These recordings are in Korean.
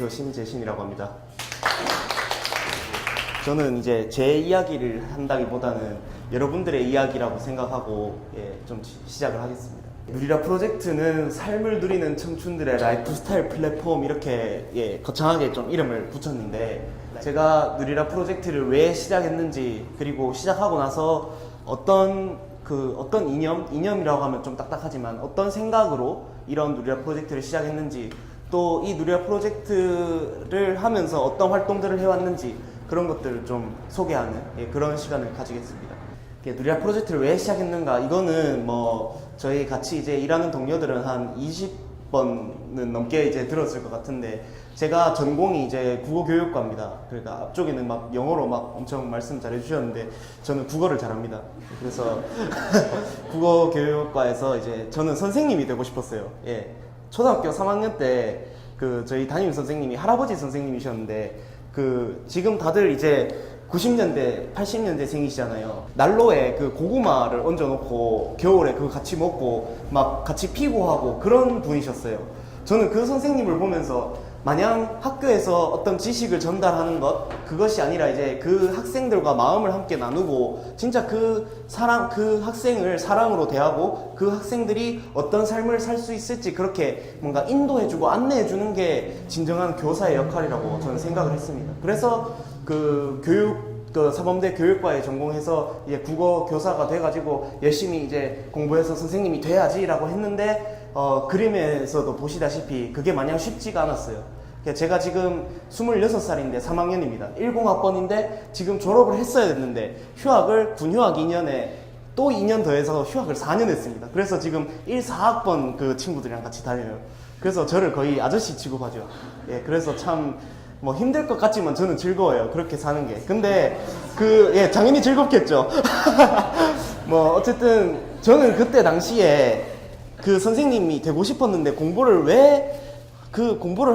심재신이라고 합니다. 저는 이제 제 이야기를 한다기보다는 여러분들의 이야기라고 생각하고 좀 시작을 하겠습니다. 누리라 프로젝트는 삶을 누리는 청춘들의 라이프 스타일 플랫폼 이렇게 거창하게 좀 이름을 붙였는데, 제가 누리라 프로젝트를 왜 시작했는지, 그리고 시작하고 나서 어떤 이념이라고 하면 좀 딱딱하지만 어떤 생각으로 이런 누리라 프로젝트를 시작했는지, 또 이 누리라 프로젝트를 하면서 어떤 활동들을 해왔는지 그런 것들을 좀 소개하는 그런 시간을 가지겠습니다. 누리라 프로젝트를 왜 시작했는가, 이거는 뭐 저희 같이 이제 일하는 동료들은 한 20번은 넘게 이제 들었을 것 같은데, 제가 전공이 이제 국어교육과입니다. 그러니까 앞쪽에는 막 영어로 막 엄청 말씀 잘 해주셨는데 저는 국어를 잘합니다. 그래서 국어교육과에서 이제 저는 선생님이 되고 싶었어요. 초등학교 3학년 때 저희 담임 선생님이 할아버지 선생님이셨는데, 지금 다들 이제 90년대, 80년대 생이시잖아요. 난로에 고구마를 얹어놓고 겨울에 그거 같이 먹고 막 같이 피고 하고 그런 분이셨어요. 저는 그 선생님을 보면서 마냥 학교에서 어떤 지식을 전달하는 그것이 아니라 이제 그 학생들과 마음을 함께 나누고 진짜 그 학생을 사랑으로 대하고 그 학생들이 어떤 삶을 살 수 있을지 그렇게 뭔가 인도해주고 안내해주는 게 진정한 교사의 역할이라고 저는 생각을 했습니다. 그래서 사범대 교육과에 전공해서 이제 국어 교사가 돼가지고 열심히 이제 공부해서 선생님이 돼야지라고 했는데, 그림에서도 보시다시피 그게 마냥 쉽지가 않았어요. 제가 지금 26살인데 3학년입니다. 10학번인데 지금 졸업을 했어야 됐는데 군휴학 2년에 또 2년 더해서 휴학을 4년 했습니다. 그래서 지금 1, 4학번 그 친구들이랑 같이 다녀요. 그래서 저를 거의 아저씨 취급하죠. 그래서 참 뭐 힘들 것 같지만 저는 즐거워요. 그렇게 사는 게. 근데 당연히 즐겁겠죠. 뭐 어쨌든 저는 그때 당시에 선생님이 되고 싶었는데 공부를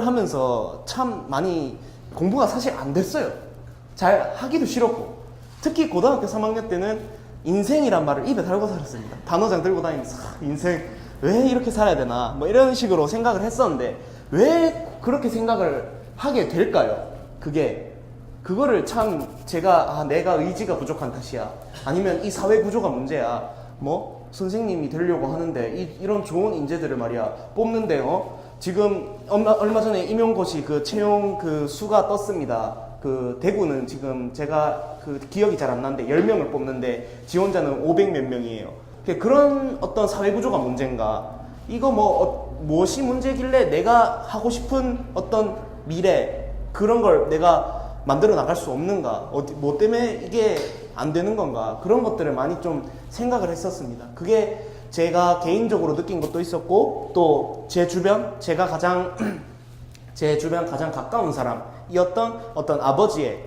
하면서 참 많이 공부가 사실 안 됐어요. 잘 하기도 싫었고, 특히 고등학교 3학년 때는 인생이란 말을 입에 달고 살았습니다. 단어장 들고 다니면서 인생 왜 이렇게 살아야 되나 뭐 이런 식으로 생각을 했었는데, 왜 그렇게 생각을 하게 될까요? 그거를 참 제가 내가 의지가 부족한 탓이야, 아니면 이 사회 구조가 문제야, 뭐 선생님이 되려고 하는데 이런 좋은 인재들을 말이야 뽑는데 지금 얼마 전에 임용고시 채용 수가 떴습니다. 대구는 지금 제가 기억이 잘 안 나는데 10명을 뽑는데 지원자는 500몇 명이에요. 그런 어떤 사회 구조가 문제인가? 이거 무엇이 문제길래 내가 하고 싶은 어떤 미래, 그런 걸 내가 만들어 나갈 수 없는가? 뭐 때문에 이게 안 되는 건가? 그런 것들을 많이 좀 생각을 했었습니다. 그게 제가 개인적으로 느낀 것도 있었고, 또 제 주변 가장 가까운 사람이었던 어떤 아버지의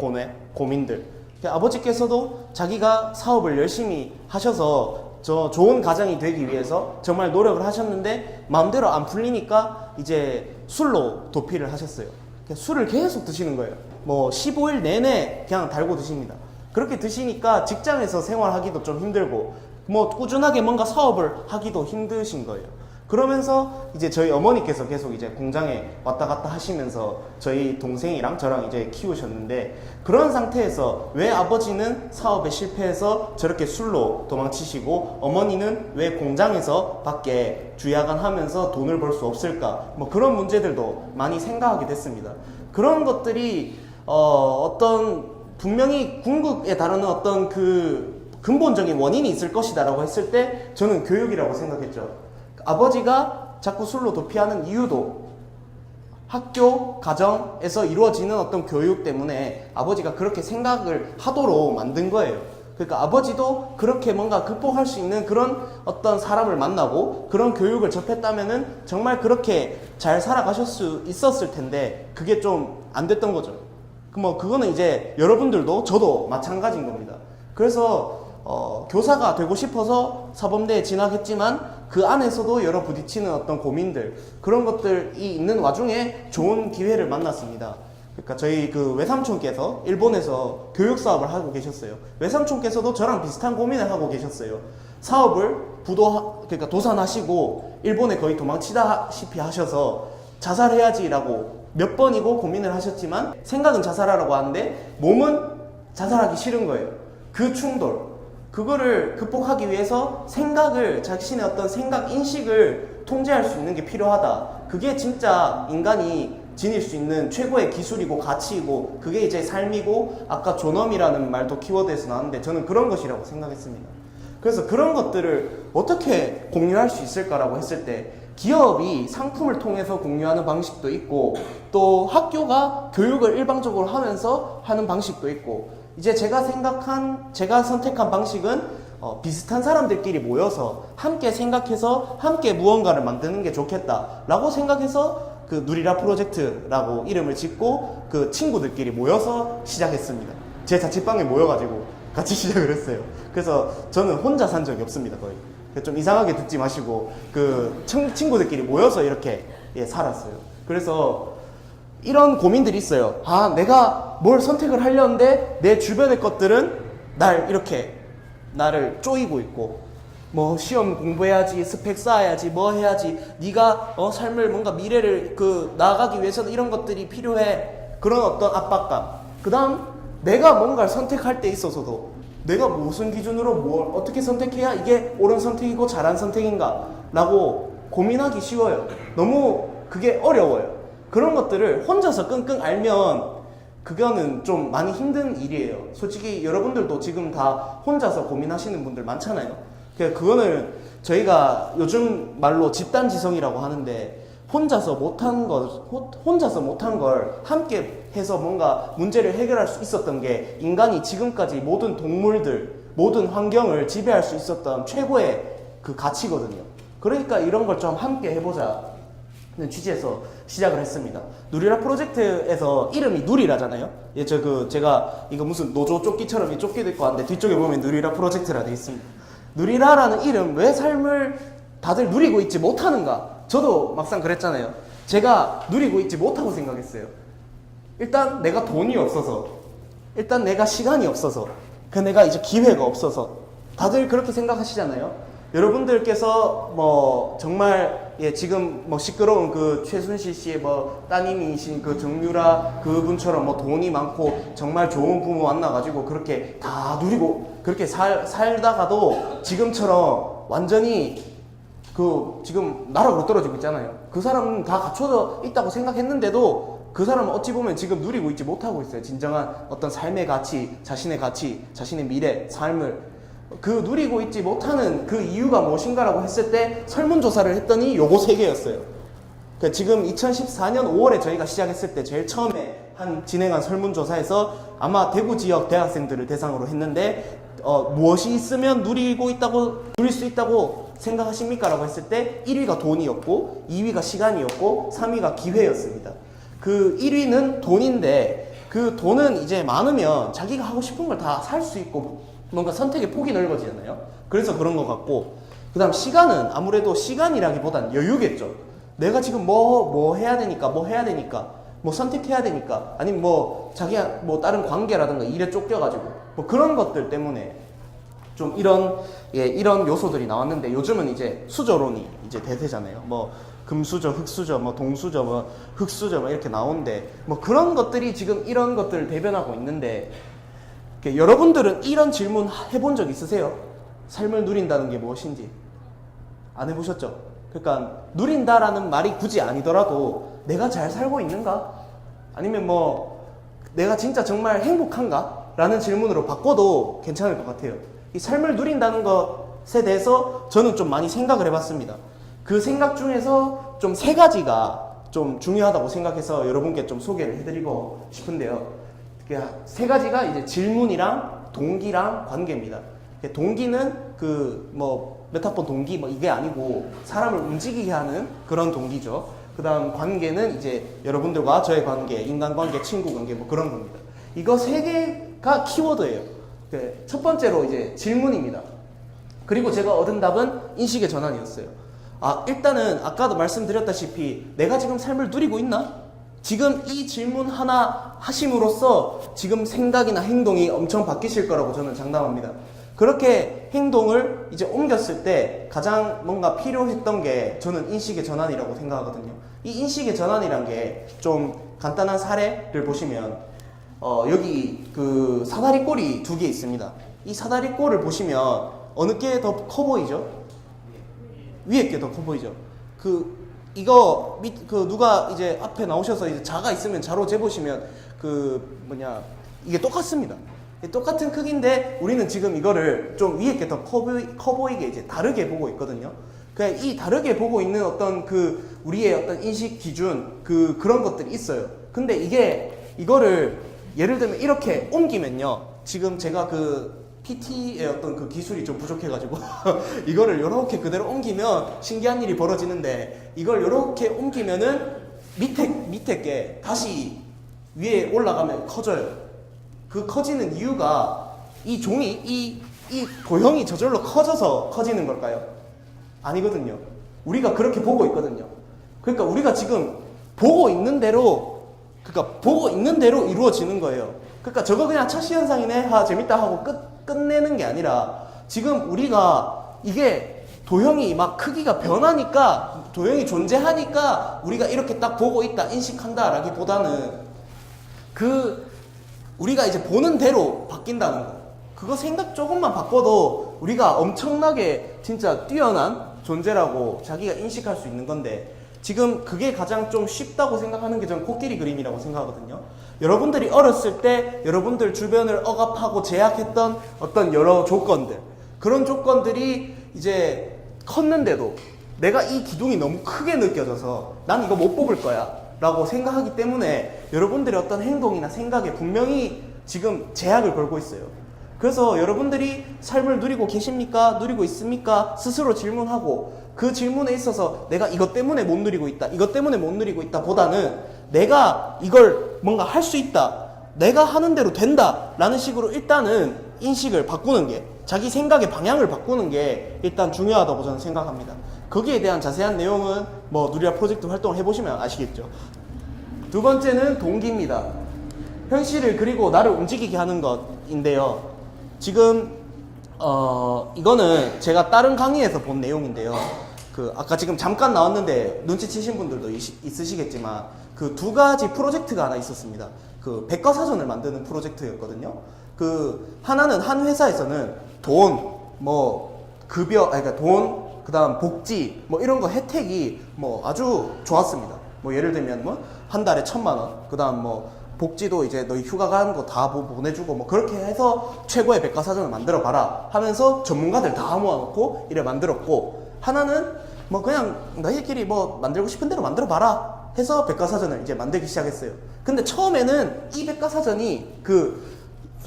고민들. 아버지께서도 자기가 사업을 열심히 하셔서 좋은 가장이 되기 위해서 정말 노력을 하셨는데 마음대로 안 풀리니까 이제 술로 도피를 하셨어요. 술을 계속 드시는 거예요. 15일 내내 그냥 달고 드십니다. 그렇게 드시니까 직장에서 생활하기도 좀 힘들고, 꾸준하게 뭔가 사업을 하기도 힘드신 거예요. 그러면서 이제 저희 어머니께서 계속 이제 공장에 왔다 갔다 하시면서 저희 동생이랑 저랑 이제 키우셨는데, 그런 상태에서 왜 아버지는 사업에 실패해서 저렇게 술로 도망치시고 어머니는 왜 공장에서 밖에 주야간 하면서 돈을 벌 수 없을까? 그런 문제들도 많이 생각하게 됐습니다. 그런 것들이 분명히 궁극에 다루는 어떤 근본적인 원인이 있을 것이다라고 했을 때 저는 교육이라고 생각했죠. 아버지가 자꾸 술로 도피하는 이유도 학교, 가정에서 이루어지는 어떤 교육 때문에 아버지가 그렇게 생각을 하도록 만든 거예요. 그러니까 아버지도 그렇게 뭔가 극복할 수 있는 그런 어떤 사람을 만나고 그런 교육을 접했다면은 정말 그렇게 잘 살아가실 수 있었을 텐데, 그게 좀 안 됐던 거죠. 그거는 이제 여러분들도 저도 마찬가지인 겁니다. 그래서 교사가 되고 싶어서 사범대에 진학했지만 그 안에서도 여러 부딪히는 어떤 고민들, 그런 것들이 있는 와중에 좋은 기회를 만났습니다. 그러니까 저희 외삼촌께서 일본에서 교육 사업을 하고 계셨어요. 외삼촌께서도 저랑 비슷한 고민을 하고 계셨어요. 사업을 그러니까 도산하시고 일본에 거의 도망치다시피 하셔서 자살해야지라고 몇 번이고 고민을 하셨지만 생각은 자살하라고 하는데 몸은 자살하기 싫은 거예요. 그 충돌, 그거를 극복하기 위해서 생각을, 자신의 어떤 생각 인식을 통제할 수 있는 게 필요하다. 그게 진짜 인간이 지닐 수 있는 최고의 기술이고 가치이고, 그게 이제 삶이고, 아까 존엄이라는 말도 키워드에서 나왔는데 저는 그런 것이라고 생각했습니다. 그래서 그런 것들을 어떻게 공유할 수 있을까라고 했을 때, 기업이 상품을 통해서 공유하는 방식도 있고, 또 학교가 교육을 일방적으로 하면서 하는 방식도 있고, 이제 제가 선택한 방식은 비슷한 사람들끼리 모여서 함께 생각해서 함께 무언가를 만드는 게 좋겠다라고 생각해서 그 누리라 프로젝트라고 이름을 짓고 그 친구들끼리 모여서 시작했습니다. 제 자취방에 모여가지고 같이 시작을 했어요. 그래서 저는 혼자 산 적이 없습니다, 거의. 좀 이상하게 듣지 마시고 그 친구들끼리 모여서 이렇게 살았어요. 그래서 이런 고민들이 있어요. 아, 내가 뭘 선택을 하려는데 내 주변의 것들은 나를 쪼이고 있고, 뭐 시험 공부해야지, 스펙 쌓아야지, 뭐 해야지, 네가 삶을 뭔가 미래를 나아가기 위해서는 이런 것들이 필요해. 그런 어떤 압박감. 그 다음 내가 뭔가를 선택할 때 있어서도 내가 무슨 기준으로 뭘 어떻게 선택해야 이게 옳은 선택이고 잘한 선택인가 라고 고민하기 쉬워요. 너무 그게 어려워요. 그런 것들을 혼자서 끙끙 앓면 그거는 좀 많이 힘든 일이에요. 솔직히 여러분들도 지금 다 혼자서 고민하시는 분들 많잖아요. 그거는 저희가 요즘 말로 집단지성이라고 하는데, 혼자서 못한 걸 함께 해서 뭔가 문제를 해결할 수 있었던 게 인간이 지금까지 모든 동물들, 모든 환경을 지배할 수 있었던 최고의 그 가치거든요. 그러니까 이런 걸 좀 함께 해보자 는 취지에서 시작을 했습니다. 누리라 프로젝트에서 이름이 누리라잖아요. 제가 이거 무슨 노조 조끼처럼 이 조끼도 있고 하는데 뒤쪽에 보면 누리라 프로젝트라 되어 있습니다. 누리라라는 이름, 왜 삶을 다들 누리고 있지 못하는가? 저도 막상 그랬잖아요. 제가 누리고 있지 못하고 생각했어요. 일단 내가 돈이 없어서, 일단 내가 시간이 없어서, 내가 이제 기회가 없어서, 다들 그렇게 생각하시잖아요. 여러분들께서 정말 지금 시끄러운 그 최순실 씨의 따님이신 그 정유라 그분처럼 돈이 많고 정말 좋은 부모 만나가지고 그렇게 다 누리고 그렇게 살다가도 지금처럼 완전히 지금 나락으로 떨어지고 있잖아요. 그 사람은 다 갖춰져 있다고 생각했는데도 그 사람은 어찌 보면 지금 누리고 있지 못하고 있어요. 진정한 어떤 삶의 가치, 자신의 미래, 삶을 누리고 있지 못하는 그 이유가 무엇인가라고 했을 때 설문조사를 했더니 요거 3개였어요. 지금 2014년 5월에 저희가 시작했을 때 제일 처음에 진행한 설문조사에서 아마 대구 지역 대학생들을 대상으로 했는데 무엇이 있으면 누릴 수 있다고 생각하십니까? 라고 했을 때 1위가 돈이었고 2위가 시간이었고 3위가 기회였습니다. 그 1위는 돈인데 그 돈은 이제 많으면 자기가 하고 싶은 걸 다 살 수 있고 뭔가 선택의 폭이 넓어지잖아요. 그래서 그런 것 같고, 그 다음 시간은 아무래도 시간이라기보단 여유겠죠. 내가 지금 뭐 해야 되니까, 뭐 선택해야 되니까, 아니면 자기가 다른 관계라든가 일에 쫓겨가지고 그런 것들 때문에 좀 이런 요소들이 나왔는데, 요즘은 이제 수저론이 이제 대세잖아요. 금수저, 흑수저, 동수저, 흑수저 이렇게 나오는데 그런 것들이 지금 이런 것들을 대변하고 있는데, 여러분들은 이런 질문 해본 적 있으세요? 삶을 누린다는 게 무엇인지 안 해보셨죠? 그러니까 누린다라는 말이 굳이 아니더라도 내가 잘 살고 있는가? 아니면 내가 진짜 정말 행복한가? 라는 질문으로 바꿔도 괜찮을 것 같아요. 이 삶을 누린다는 것에 대해서 저는 좀 많이 생각을 해봤습니다. 그 생각 중에서 좀 3가지가 좀 중요하다고 생각해서 여러분께 좀 소개를 해드리고 싶은데요. 3가지가 이제 질문이랑 동기랑 관계입니다. 동기는 메타폰 동기 이게 아니고 사람을 움직이게 하는 그런 동기죠. 그 다음 관계는 이제 여러분들과 저의 관계, 인간관계, 친구관계 그런 겁니다. 이거 3개가 키워드예요. 첫 번째로 이제 질문입니다. 그리고 제가 얻은 답은 인식의 전환이었어요. 일단은 아까도 말씀드렸다시피 내가 지금 삶을 누리고 있나? 지금 이 질문 하나 하심으로써 지금 생각이나 행동이 엄청 바뀌실 거라고 저는 장담합니다. 그렇게 행동을 이제 옮겼을 때 가장 뭔가 필요했던 게 저는 인식의 전환이라고 생각하거든요. 이 인식의 전환이란 게 좀 간단한 사례를 보시면 여기 그 사다리꼴이 두 개 있습니다. 이 사다리꼴을 보시면 어느 게 더 커 보이죠? 위에 게 더 커 보이죠? 이거 누가 이제 앞에 나오셔서 이제 자가 있으면 자로 재보시면 이게 똑같습니다. 똑같은 크기인데 우리는 지금 이거를 좀 위에 게 더 커 보이게 이제 다르게 보고 있거든요. 그냥 이 다르게 보고 있는 어떤 우리의 어떤 인식 기준 그런 것들이 있어요. 근데 이거를 예를 들면 이렇게 옮기면요. 지금 제가 PT의 어떤 기술이 좀 부족해가지고 이거를 이렇게 그대로 옮기면 신기한 일이 벌어지는데 이걸 이렇게 옮기면은 밑에 게 다시 위에 올라가면 커져요. 그 커지는 이유가 이 종이 이 도형이 저절로 커져서 커지는 걸까요? 아니거든요. 우리가 그렇게 보고 있거든요. 그러니까 우리가 지금 보고 있는 대로 이루어지는 거예요. 그러니까 저거 그냥 차시 현상이네, 재밌다 하고 끝내는 게 아니라 지금 우리가 이게 도형이 막 크기가 변하니까 도형이 존재하니까 우리가 이렇게 딱 보고 있다, 인식한다 라기보다는 우리가 이제 보는 대로 바뀐다는 거. 그거 생각 조금만 바꿔도 우리가 엄청나게 진짜 뛰어난 존재라고 자기가 인식할 수 있는 건데 지금 그게 가장 좀 쉽다고 생각하는 게 저는 코끼리 그림이라고 생각하거든요. 여러분들이 어렸을 때 여러분들 주변을 억압하고 제약했던 어떤 여러 조건들, 그런 조건들이 이제 컸는데도 내가 이 기둥이 너무 크게 느껴져서 난 이거 못 뽑을 거야 라고 생각하기 때문에 여러분들의 어떤 행동이나 생각에 분명히 지금 제약을 걸고 있어요. 그래서 여러분들이 삶을 누리고 계십니까? 누리고 있습니까? 스스로 질문하고 그 질문에 있어서 내가 이것 때문에 못 누리고 있다, 이것 때문에 못 누리고 있다 보다는 내가 이걸 뭔가 할 수 있다, 내가 하는 대로 된다 라는 식으로 일단은 인식을 바꾸는 게, 자기 생각의 방향을 바꾸는 게 일단 중요하다고 저는 생각합니다. 거기에 대한 자세한 내용은 누리라 프로젝트 활동을 해보시면 아시겠죠. 두 번째는 동기입니다. 현실을 그리고 나를 움직이게 하는 것인데요. 지금 이거는 제가 다른 강의에서 본 내용인데요. 아까 지금 잠깐 나왔는데 눈치채신 분들도 있으시겠지만 두 가지 프로젝트가 하나 있었습니다. 백과사전을 만드는 프로젝트였거든요. 하나는 한 회사에서는 돈, 급여, 그러니까 돈, 그 다음 복지, 이런 거 혜택이 아주 좋았습니다. 예를 들면 한 달에 1,000만 원, 그 다음 복지도 이제 너희 휴가 가는 거 다 보내주고 그렇게 해서 최고의 백과사전을 만들어 봐라 하면서 전문가들 다 모아놓고 이래 만들었고, 하나는 그냥 너희끼리 만들고 싶은 대로 만들어 봐라 해서 백과사전을 이제 만들기 시작했어요. 근데 처음에는 이 백과사전이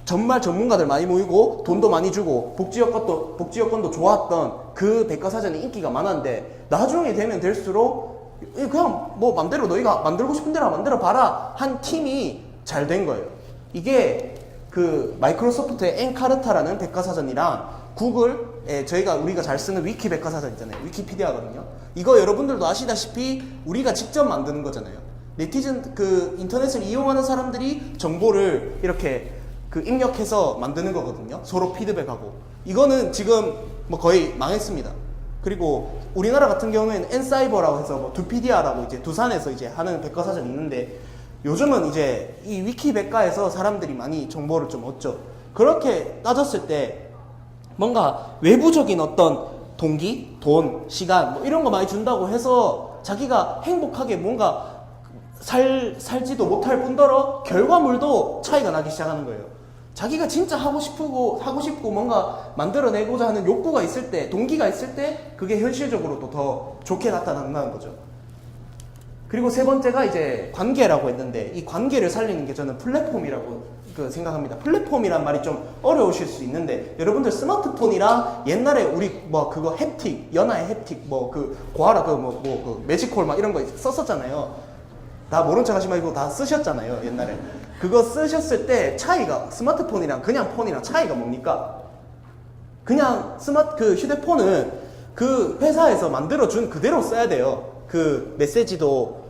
정말 전문가들 많이 모이고 돈도 많이 주고 복지 여건도 좋았던 그 백과사전이 인기가 많았는데 나중에 되면 될수록 그냥 맘대로 너희가 만들고 싶은 대로 만들어 봐라 한 팀이 잘 된 거예요. 이게 마이크로소프트의 엔카르타라는 백과사전이랑 구글의 우리가 잘 쓰는 위키 백과사전 있잖아요. 위키피디아거든요. 이거 여러분들도 아시다시피 우리가 직접 만드는 거잖아요. 네티즌 인터넷을 이용하는 사람들이 정보를 이렇게 입력해서 만드는 거거든요. 서로 피드백하고. 이거는 지금 거의 망했습니다. 그리고 우리나라 같은 경우에는 엔사이버라고 해서 두피디아라고 이제 두산에서 이제 하는 백과사전이 있는데 요즘은 이제 이 위키백과에서 사람들이 많이 정보를 좀 얻죠. 그렇게 따졌을 때 뭔가 외부적인 어떤 동기, 돈, 시간 이런 거 많이 준다고 해서 자기가 행복하게 뭔가 살지도 못할 뿐더러 결과물도 차이가 나기 시작하는 거예요. 자기가 진짜 하고 싶고 뭔가 만들어내고자 하는 욕구가 있을 때, 동기가 있을 때 그게 현실적으로도 더 좋게 나타난다는 거죠. 그리고 세 번째가 이제 관계라고 했는데 이 관계를 살리는 게 저는 플랫폼이라고 생각합니다. 플랫폼이란 말이 좀 어려우실 수 있는데 여러분들 스마트폰이랑 옛날에 우리 그거 햅틱, 연하의 햅틱 고아라 매직콜 이런 거 썼었잖아요. 다 모른 척 하지 말고 다 쓰셨잖아요, 옛날에. 그거 쓰셨을 때 차이가 스마트폰이랑 그냥 폰이랑 차이가 뭡니까? 그냥 휴대폰은 회사에서 만들어준 그대로 써야 돼요. 메시지도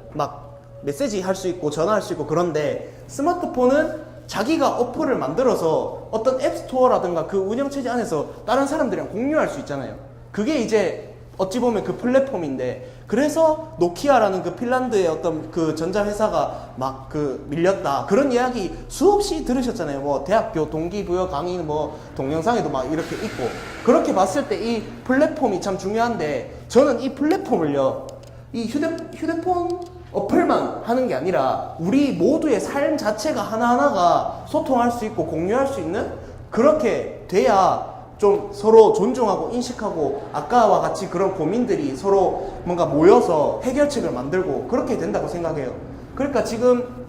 메시지 할 수 있고 전화할 수 있고. 그런데 스마트폰은 자기가 어플을 만들어서 어떤 앱스토어라든가 그 운영체제 안에서 다른 사람들이랑 공유할 수 있잖아요. 그게 이제 어찌 보면 그 플랫폼인데, 그래서 노키아라는 그 핀란드의 어떤 그 전자회사가 막 그 밀렸다, 그런 이야기 수없이 들으셨잖아요. 뭐 대학교 동기부여 강의 뭐 동영상에도 막 이렇게 있고. 그렇게 봤을 때 이 플랫폼이 참 중요한데, 저는 이 플랫폼을요, 이 휴대폰 어플만 하는 게 아니라 우리 모두의 삶 자체가 하나하나가 소통할 수 있고 공유할 수 있는, 그렇게 돼야 좀 서로 존중하고 인식하고 아까와 같이 그런 고민들이 서로 뭔가 모여서 해결책을 만들고 그렇게 된다고 생각해요. 그러니까 지금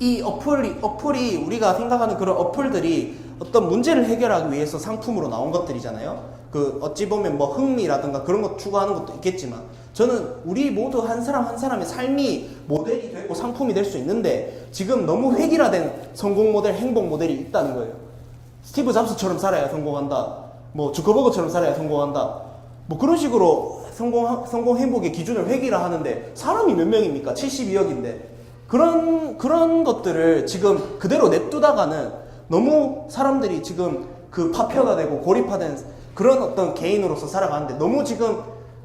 이 어플이 우리가 생각하는 그런 어플들이 어떤 문제를 해결하기 위해서 상품으로 나온 것들이잖아요. 그 어찌 보면 뭐 흥미라든가 그런 것 추구하는 것도 있겠지만, 저는 우리 모두 한 사람 한 사람의 삶이 모델이 되고 상품이 될 수 있는데, 지금 너무 획일화된 성공 모델, 행복 모델이 있다는 거예요. 스티브 잡스처럼 살아야 성공한다, 뭐 주커버거처럼 살아야 성공한다, 뭐 그런 식으로 성공 행복의 기준을 획일화하는데 사람이 몇 명입니까? 72억인데 그런 것들을 지금 그대로 냅두다가는 너무 사람들이 지금 그 파편화되고 고립화된 그런 어떤 개인으로서 살아가는데 너무 지금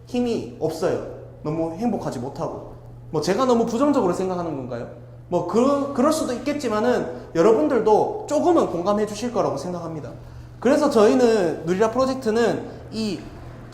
힘이 없어요. 너무 행복하지 못하고. 뭐 제가 너무 부정적으로 생각하는 건가요? 뭐 그럴 수도 있겠지만은 여러분들도 조금은 공감해 주실 거라고 생각합니다. 그래서 저희는 누리라 프로젝트는 이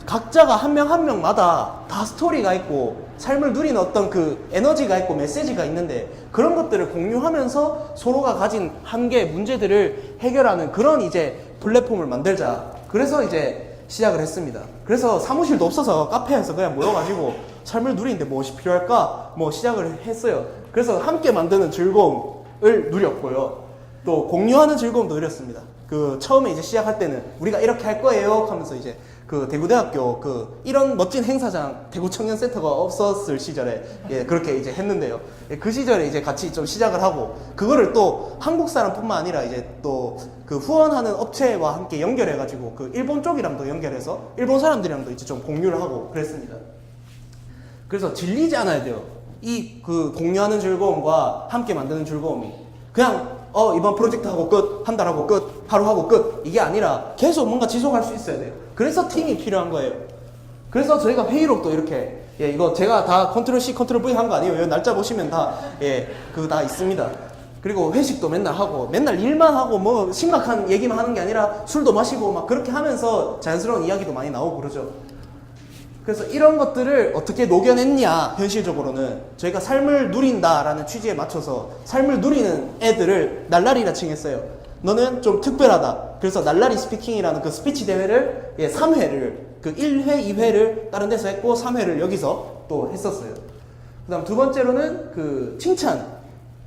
각자가 한 명 한 명마다 다 스토리가 있고 삶을 누리는 어떤 그 에너지가 있고 메시지가 있는데, 그런 것들을 공유하면서 서로가 가진 한계, 문제들을 해결하는 그런 이제 플랫폼을 만들자. 그래서 이제 시작을 했습니다. 그래서 사무실도 없어서 카페에서 그냥 모여가지고 삶을 누리는데 무엇이 필요할까? 뭐 시작을 했어요. 그래서 함께 만드는 즐거움을 누렸고요. 또 공유하는 즐거움도 누렸습니다. 그 처음에 이제 시작할 때는 우리가 이렇게 할 거예요 하면서 이제 그 대구대학교 그 이런 멋진 행사장 대구청년센터가 없었을 시절에 그렇게 이제 했는데요. 그 시절에 이제 같이 좀 시작을 하고, 그거를 또 한국 사람뿐만 아니라 이제 또 그 후원하는 업체와 함께 연결해가지고 그 일본 쪽이랑도 연결해서 일본 사람들이랑도 이제 좀 공유를 하고 그랬습니다. 그래서 질리지 않아야 돼요. 이 그 공유하는 즐거움과 함께 만드는 즐거움이 그냥 이번 프로젝트 하고 끝, 한 달 하고 끝, 하루 하고 끝, 이게 아니라 계속 뭔가 지속할 수 있어야 돼요. 그래서 팀이 필요한 거예요. 그래서 저희가 회의록도 이렇게, 이거 제가 다 컨트롤 C, 컨트롤 V 한 거 아니에요. 여기 날짜 보시면 다, 그거 다 있습니다. 그리고 회식도 맨날 하고, 맨날 일만 하고, 뭐, 심각한 얘기만 하는 게 아니라 술도 마시고, 막 그렇게 하면서 자연스러운 이야기도 많이 나오고 그러죠. 그래서 이런 것들을 어떻게 녹여냈냐, 현실적으로는 저희가 삶을 누린다라는 취지에 맞춰서 삶을 누리는 애들을 날라리라 칭했어요. 너는 좀 특별하다. 그래서 날라리 스피킹이라는 그 스피치 대회를 3회를 그 1회, 2회를 다른 데서 했고 3회를 여기서 또 했었어요. 그 다음 두 번째로는 그 칭찬.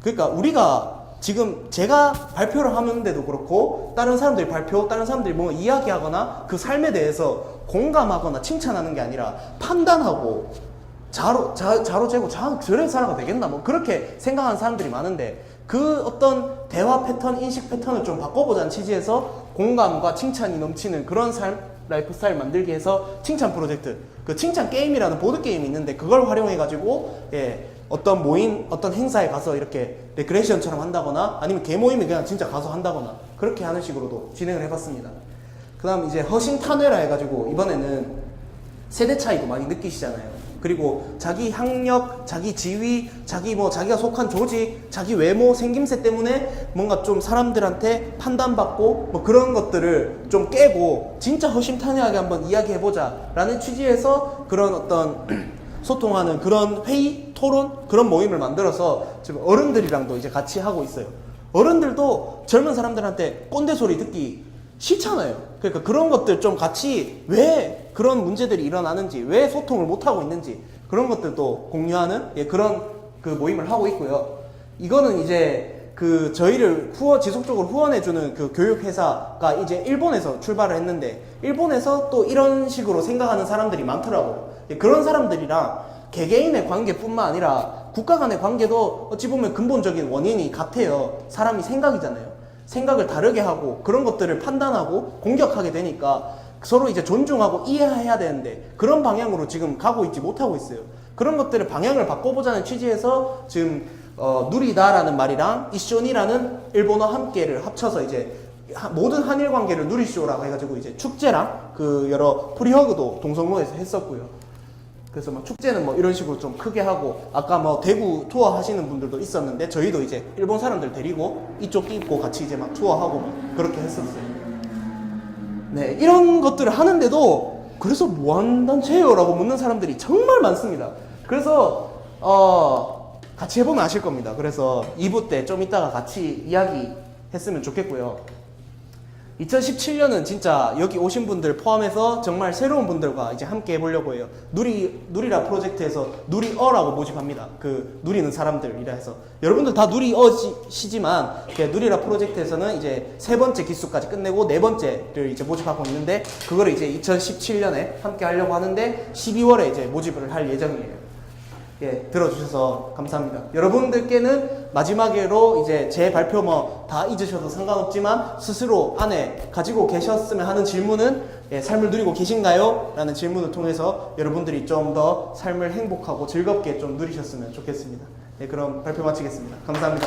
그러니까 우리가 지금 제가 발표를 하는데도 그렇고 다른 사람들이 다른 사람들이 뭔가 이야기하거나 그 삶에 대해서 공감하거나 칭찬하는 게 아니라 판단하고 자로 재고 저래 살아가 되겠나 뭐 그렇게 생각하는 사람들이 많은데, 그 어떤 대화 패턴, 인식 패턴을 좀 바꿔보자는 취지에서 공감과 칭찬이 넘치는 그런 삶, 라이프 스타일 만들기 해서 칭찬 프로젝트, 그 칭찬 게임이라는 보드게임이 있는데 그걸 활용해가지고 어떤 모임, 어떤 행사에 가서 이렇게 레크레이션처럼 한다거나 아니면 개모임에 그냥 진짜 가서 한다거나 그렇게 하는 식으로도 진행을 해봤습니다. 그 다음 이제 허심탄회라 해가지고 이번에는 세대 차이도 많이 느끼시잖아요. 그리고 자기 학력, 자기 지위, 자기가 속한 조직, 자기 외모, 생김새 때문에 뭔가 좀 사람들한테 판단받고 뭐 그런 것들을 좀 깨고 진짜 허심탄회하게 한번 이야기해보자 라는 취지에서 그런 어떤 소통하는 그런 회의, 토론, 그런 모임을 만들어서 지금 어른들이랑도 이제 같이 하고 있어요. 어른들도 젊은 사람들한테 꼰대 소리 듣기 싫잖아요. 그러니까 그런 것들 좀 같이 왜 그런 문제들이 일어나는지, 왜 소통을 못하고 있는지 그런 것들도 공유하는 그런 그 모임을 하고 있고요. 이거는 이제 그 저희를 지속적으로 후원해주는 그 교육회사가 이제 일본에서 출발을 했는데, 일본에서 또 이런 식으로 생각하는 사람들이 많더라고요. 그런 사람들이랑 개개인의 관계뿐만 아니라 국가 간의 관계도 어찌 보면 근본적인 원인이 같아요. 사람이 생각이잖아요. 생각을 다르게 하고 그런 것들을 판단하고 공격하게 되니까 서로 이제 존중하고 이해해야 되는데 그런 방향으로 지금 가고 있지 못하고 있어요. 그런 것들을 방향을 바꿔보자는 취지에서 지금 누리다라는 말이랑 이쇼니라는 일본어 함께를 합쳐서 이제 모든 한일 관계를 누리쇼라고 해가지고 이제 축제랑 그 여러 프리허그도 동성로에서 했었고요. 그래서 뭐 축제는 뭐 이런 식으로 좀 크게 하고, 아까 뭐 대구 투어 하시는 분들도 있었는데 저희도 이제 일본 사람들 데리고 이쪽 입고 같이 이제 막 투어하고 막 그렇게 했었어요. 네, 이런 것들을 하는데도 그래서 무한단체예요? 라고 묻는 사람들이 정말 많습니다. 그래서 같이 해보면 아실 겁니다. 그래서 2부 때 좀 이따가 같이 이야기 했으면 좋겠고요. 2017년은 진짜 여기 오신 분들 포함해서 정말 새로운 분들과 이제 함께 해보려고 해요. 누리라 프로젝트에서 누리어라고 모집합니다. 그 누리는 사람들이라 해서 여러분들 다 누리어시지만 누리라 프로젝트에서는 이제 3번째 기수까지 끝내고 4번째를 이제 모집하고 있는데, 그거를 이제 2017년에 함께 하려고 하는데 12월에 이제 모집을 할 예정이에요. 예, 들어주셔서 감사합니다. 여러분들께는 마지막으로 이제 제 발표 뭐 다 잊으셔도 상관없지만 스스로 안에 가지고 계셨으면 하는 질문은, 예, 삶을 누리고 계신가요? 라는 질문을 통해서 여러분들이 좀 더 삶을 행복하고 즐겁게 좀 누리셨으면 좋겠습니다. 네, 그럼 발표 마치겠습니다. 감사합니다.